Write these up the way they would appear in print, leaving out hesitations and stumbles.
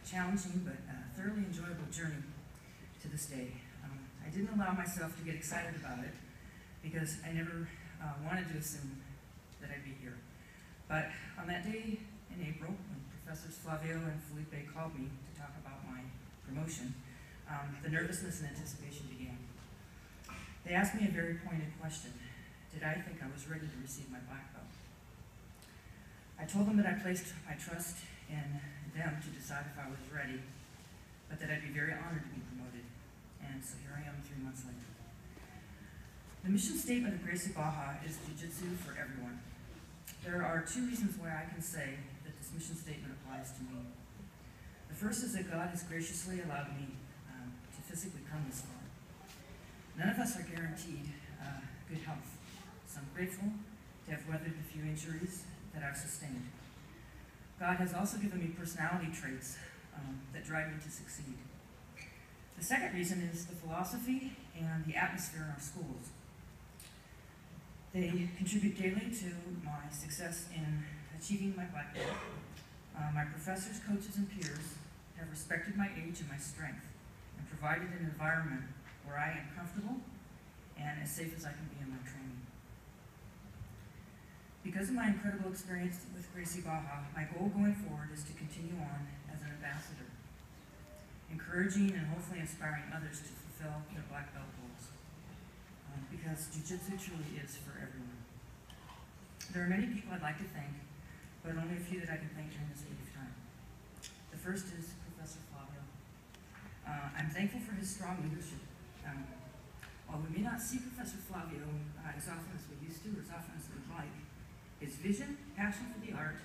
challenging but thoroughly enjoyable journey to this day. I didn't allow myself to get excited about it because I never wanted to assume that I'd be here. But on that day in April, when Professors Flavio and Felipe called me to talk about my promotion, the nervousness and anticipation began. They asked me a very pointed question. Did I think I was ready to receive my black belt? I told them that I placed my trust in them to decide if I was ready, but that I'd be very honored to be promoted. And so here I am 3 months later. The mission statement of Gracie Baja is Jiu-Jitsu for everyone. There are 2 reasons why I can say that this mission statement applies to me. The first is that God has graciously allowed me to physically come this far. None of us are guaranteed good health, so I'm grateful to have weathered the few injuries that I've sustained. God has also given me personality traits that drive me to succeed. The second reason is the philosophy and the atmosphere in our schools. They contribute daily to my success in achieving my black belt. My professors, coaches, and peers have respected my age and my strength and provided an environment where I am comfortable and as safe as I can be in my training. Because of my incredible experience with Gracie Baja, my goal going forward is to continue on as an ambassador, encouraging and hopefully inspiring others to fulfill their black belt goals. Because Jiu-Jitsu truly is for everyone. There are many people I'd like to thank, but only a few that I can thank during this brief time. The first is Professor Flavio. I'm thankful for his strong leadership. While we may not see Professor Flavio as often as we used to, or as often as we'd like, his vision, passion for the art,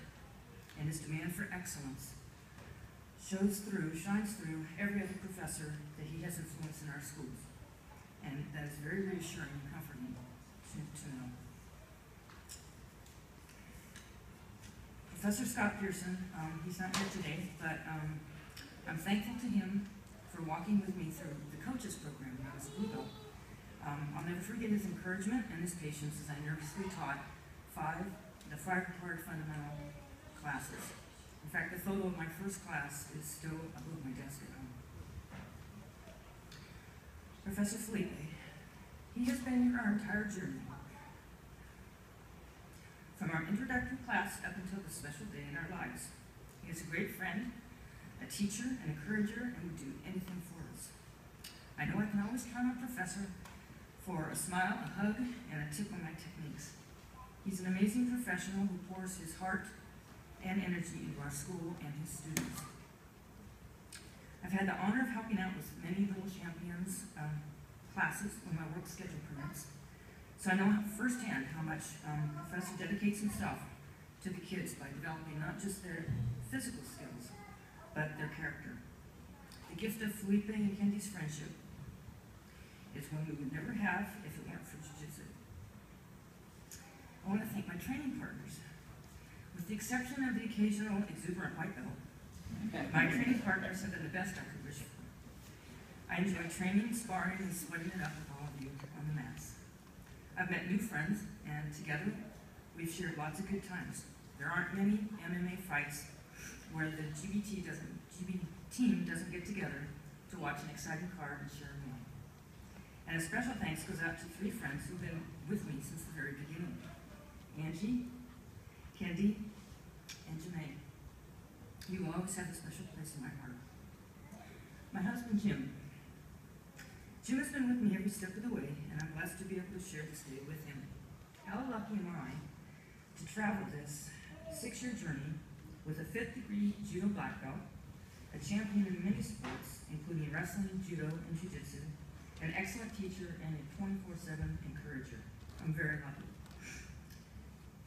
and his demand for excellence shines through every other professor that he has influenced in our schools. And that is very reassuring and comforting to know. Professor Scott Pearson, he's not here today, but I'm thankful to him for walking with me through the coaches program when I was a blue belt. I'll never forget his encouragement and his patience as I nervously taught the five required fundamental classes. In fact, the photo of my first class is still above my desk at home. Professor Felipe, he has been here our entire journey. From our introductory class up until the special day in our lives. He is a great friend, a teacher, an encourager, and would do anything for us. I know I can always count on Professor for a smile, a hug, and a tip on my techniques. He's an amazing professional who pours his heart and energy into our school and his students. I've had the honor of helping out with many Little Champions classes when my work schedule permits. So I know firsthand how much Professor dedicates himself to the kids by developing not just their physical skills, but their character. The gift of Felipe and Kendi's friendship is one we would never have if it weren't for Jiu-Jitsu. I want to thank my training partners. With the exception of the occasional exuberant white belt, my training partners have been the best I could wish for. I enjoy training, sparring, and sweating it up with all of you on the mats. I've met new friends, and together we've shared lots of good times. There aren't many MMA fights where the GB team doesn't get together to watch an exciting card and share a meal. And a special thanks goes out to 3 friends who've been with me since the very beginning. Angie, Kendi, and Janae. You will always have a special place in my heart. My husband, Jim. Jim has been with me every step of the way, and I'm blessed to be able to share this day with him. How lucky am I to travel this 6-year journey with a 5th degree judo black belt, a champion in many sports, including wrestling, judo, and jiu-jitsu, an excellent teacher, and a 24/7 encourager. I'm very lucky.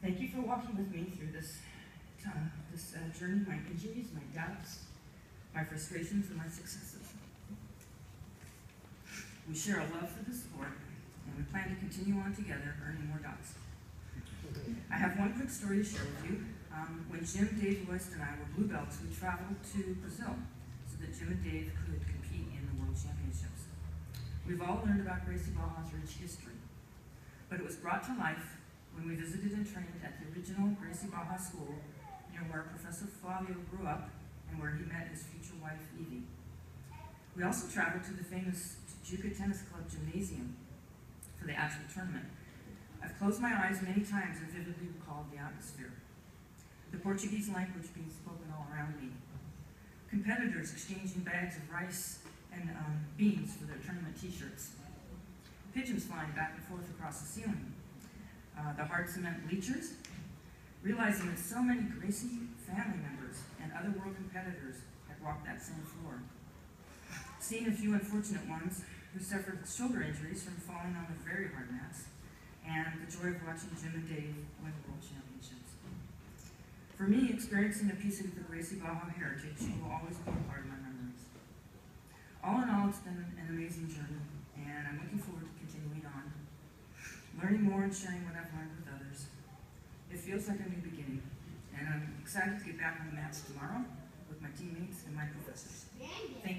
Thank you for walking with me through this journey, my injuries, my doubts, my frustrations, and my successes. We share a love for the sport, and we plan to continue on together, earning more belts. I have one quick story to share with you. When Jim, Dave, West, and I were blue belts, we traveled to Brazil so that Jim and Dave could compete in the World Championships. We've all learned about Gracie Baja's rich history, but it was brought to life when we visited and trained at the original Gracie Baja School near where Professor Flavio grew up and where he met his future wife, Evie. We also traveled to the famous Juca Tennis Club gymnasium for the actual tournament. I've closed my eyes many times and vividly recalled the atmosphere. The Portuguese language being spoken all around me. Competitors exchanging bags of rice and beans for their tournament t-shirts. Pigeons flying back and forth across the ceiling. The hard cement bleachers. Realizing that so many Gracie family members and other world competitors had walked that same floor. Seeing a few unfortunate ones who suffered shoulder injuries from falling on the very hard mats, and the joy of watching Jim and Dave win the world championships. For me, experiencing a piece of the Gracie Baja heritage will always be a part of my memories. All in all, it's been an amazing journey, and I'm looking forward to continuing on, learning more and sharing what I've learned with others. It feels like a new beginning, and I'm excited to get back on the mats tomorrow with my teammates and my professors. Thank you.